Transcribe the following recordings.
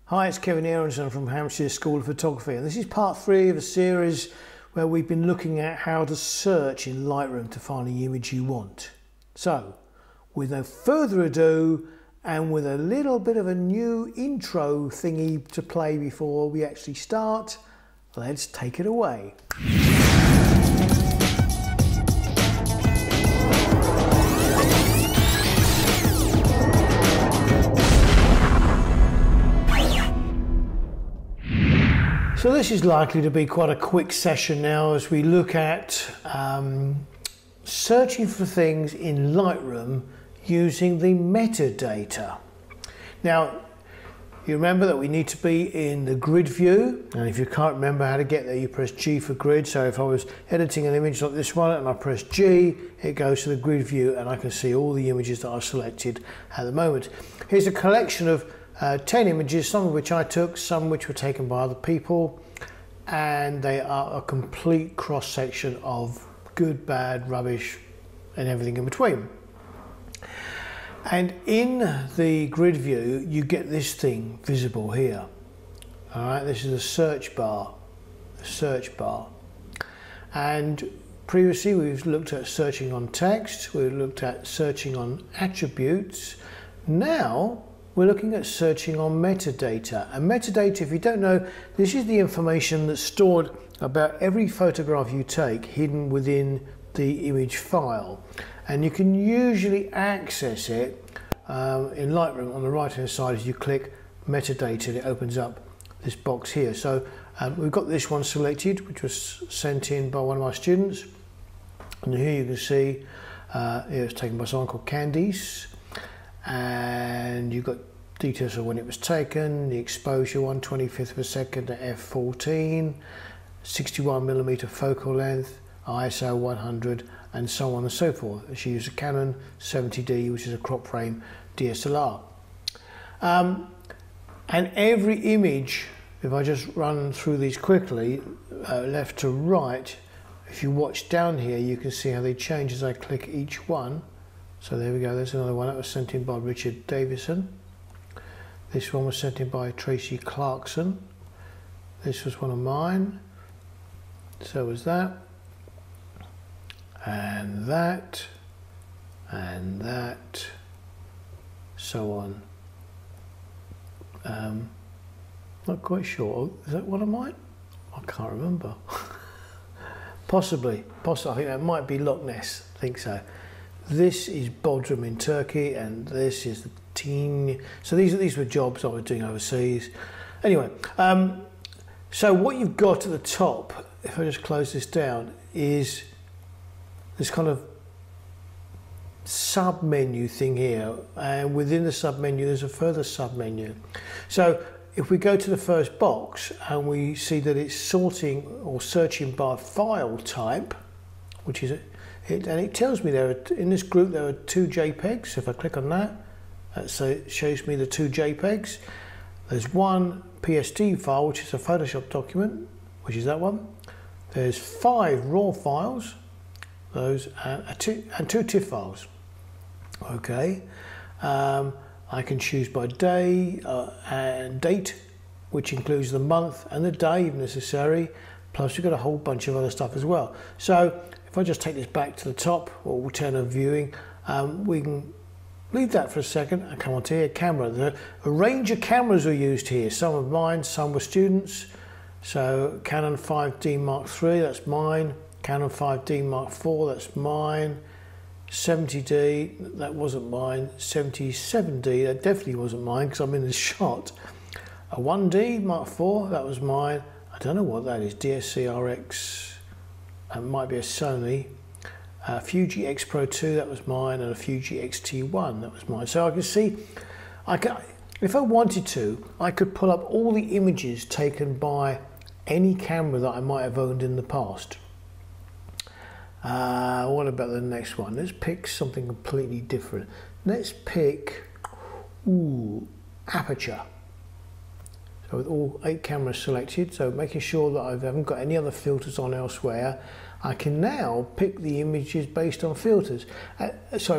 Hi, it's Kevin Aronson from Hampshire School of Photography, and this is part 3 of a series where we've been looking at how to search in Lightroom to find the image you want. So, with no further ado, and with a little bit of a new intro thingy to play before we actually start, let's take it away. So this is likely to be quite a quick session now as we look at searching for things in Lightroom using the metadata. Now, you remember that we need to be in the grid view, and if you can't remember how to get there, you press G for grid. So if I was editing an image like this one and I press G, it goes to the grid view and I can see all the images that I've selected at the moment. Here's a collection of 10 images, some of which I took, some which were taken by other people, and they are a complete cross-section of good, bad, rubbish and everything in between. And in the grid view you get this thing visible here. Alright, this is a search bar. And previously we've looked at searching on text, we've looked at searching on attributes. Now we're looking at searching on metadata. And metadata, if you don't know, this is the information that's stored about every photograph you take hidden within the image file. And you can usually access it in Lightroom on the right hand side as you click metadata, and it opens up this box here. So we've got this one selected, which was sent in by one of my students. And here you can see it was taken by someone called Candice. And you've got details of when it was taken, the exposure 1/25th of a second at f14, 61mm focal length, ISO 100, and so on and so forth. She used a Canon 70D, which is a crop frame DSLR. And every image, if I just run through these quickly, left to right, if you watch down here, you can see how they change as I click each one. So there we go, there's another one that was sent in by Richard Davison. This one was sent in by Tracy Clarkson. This was one of mine. So was that. And that. And that. So on. Not quite sure. Is that one of mine? I can't remember. Possibly. I think that might be Loch Ness. I think so. This is Bodrum in Turkey, and this is the teen. So these were jobs I was doing overseas. Anyway, so what you've got at the top, if I just close this down, is this kind of sub-menu thing here, and within the sub-menu there's a further sub-menu. So if we go to the first box and we see that it's sorting or searching by file type, which is and it tells me in this group there are 2 JPEGs. So if I click on that, so it shows me the 2 JPEGs. There's one PSD file, which is a Photoshop document, which is that one. There's 5 RAW files, those, and 2 TIFF files. Okay, I can choose by day and date, which includes the month and the day if necessary. Plus, you've got a whole bunch of other stuff as well. So if I just take this back to the top, or alternate viewing, we can leave that for a second and come on to here, camera. A range of cameras are used here. Some of mine, some were students. So Canon 5D Mark III, that's mine. Canon 5D Mark IV, that's mine. 70D, that wasn't mine. 77D, that definitely wasn't mine because I'm in this shot. A 1D Mark IV, that was mine. I don't know what that is, DSC-RX. It might be a Sony. Fuji X Pro 2, that was mine, and a Fuji X-T1, that was mine. So I can see, if I wanted to, I could pull up all the images taken by any camera that I might have owned in the past. What about the next one? Let's pick something completely different. Let's pick, aperture. So with all 8 cameras selected, so making sure that I haven't got any other filters on elsewhere, I can now pick the images based on filters,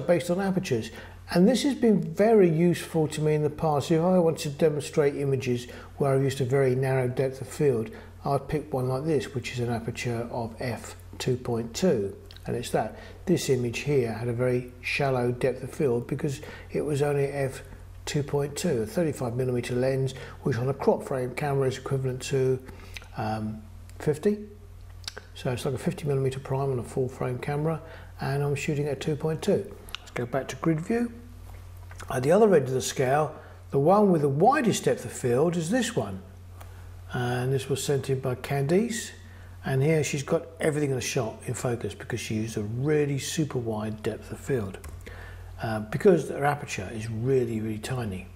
based on apertures. And this has been very useful to me in the past. If I want to demonstrate images where I've used a very narrow depth of field, I'd pick one like this, which is an aperture of f2.2, and it's that. This image here had a very shallow depth of field because it was only f2.2, a 35mm lens, which on a crop frame camera is equivalent to 50. So it's like a 50mm prime on a full frame camera, and I'm shooting at 2.2. Let's go back to grid view. At the other end of the scale, the one with the widest depth of field is this one. And this was sent in by Candice. And here she's got everything in the shot in focus because she used a really super wide depth of field. Because her aperture is really, really tiny.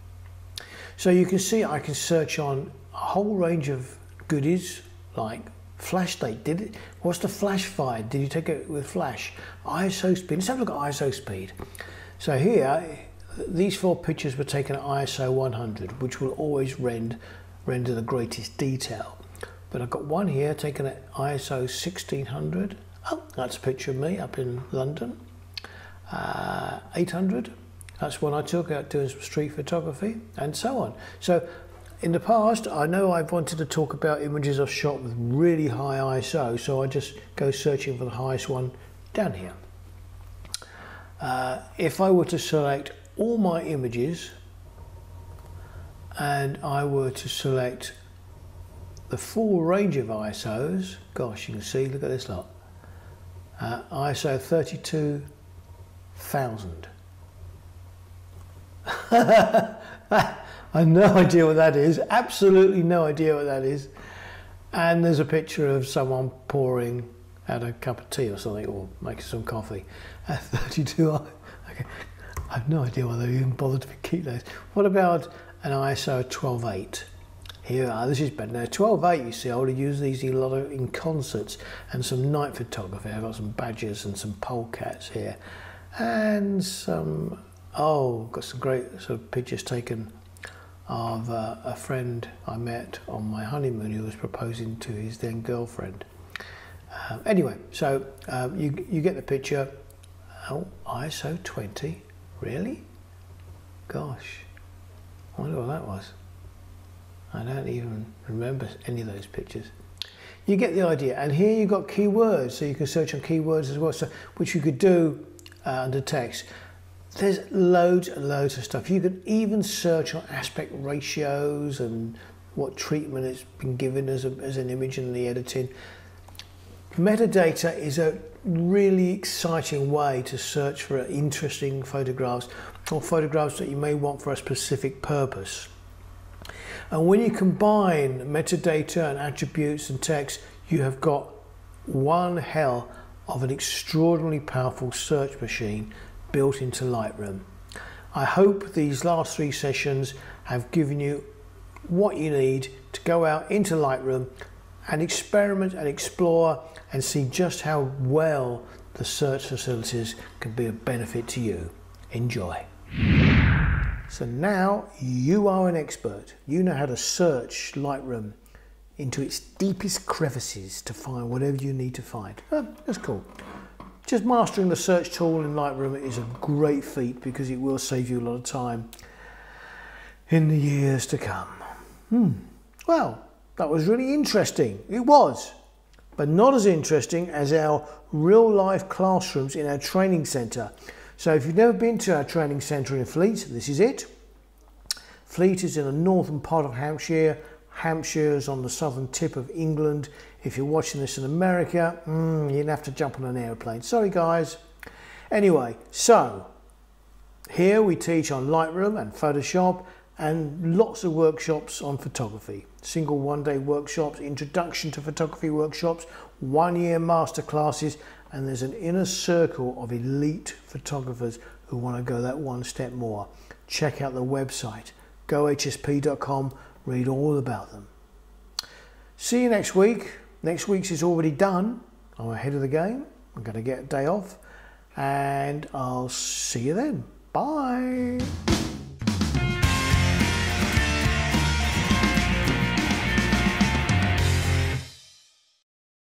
So you can see I can search on a whole range of goodies like flash date. What's the flash fire? Did you take it with flash? ISO speed. Let's have a look at ISO speed. So here, these 4 pictures were taken at ISO 100, which will always render the greatest detail. But I've got one here taken at ISO 1600. Oh, that's a picture of me up in London. 800. That's one I took out doing some street photography, and so on. So in the past, I know I've wanted to talk about images I've shot with really high ISO, so I just go searching for the highest one down here. If I were to select all my images and I were to select the full range of ISOs, gosh, you can see, look at this lot. ISO 32,000. I've no idea what that is, absolutely no idea what that is. And there's a picture of someone pouring out a cup of tea or something, or making some coffee. 32, okay. I have no idea why they even bothered to keep those. What about an ISO 12.8? Here, this is better. Now 12.8, you see, I would have used these a lot in concerts and some night photography. I've got some badgers and some polecats here. And some, got some great sort of pictures taken of a friend I met on my honeymoon who was proposing to his then girlfriend. Anyway, so you get the picture. Oh, ISO 20, really? Gosh, I wonder what that was. I don't even remember any of those pictures. You get the idea, and here you've got keywords, so you can search on keywords as well, so which you could do under text. There's loads and loads of stuff. You can even search on aspect ratios and what treatment it's been given as an image in the editing. Metadata is a really exciting way to search for interesting photographs or photographs that you may want for a specific purpose. And when you combine metadata and attributes and text, you have got one hell of an extraordinarily powerful search machine built into Lightroom. I hope these last 3 sessions have given you what you need to go out into Lightroom and experiment and explore and see just how well the search facilities can be of benefit to you. Enjoy. So now you are an expert. You know how to search Lightroom into its deepest crevices to find whatever you need to find. That's cool. Just mastering the search tool in Lightroom is a great feat because it will save you a lot of time in the years to come. Well, that was really interesting. It was, but not as interesting as our real life classrooms in our training centre. So if you've never been to our training centre in Fleet, this is it. Fleet is in the northern part of Hampshire. Hampshire is on the southern tip of England. If you're watching this in America, you'd have to jump on an aeroplane. Sorry guys. Anyway, so here we teach on Lightroom and Photoshop and lots of workshops on photography. Single one-day workshops, introduction to photography workshops, 1-year masterclasses, and there's an inner circle of elite photographers who want to go that one step more. Check out the website, gohsp.com, read all about them. See you next week. Next week's is already done. I'm ahead of the game. I'm going to get a day off and I'll see you then. Bye.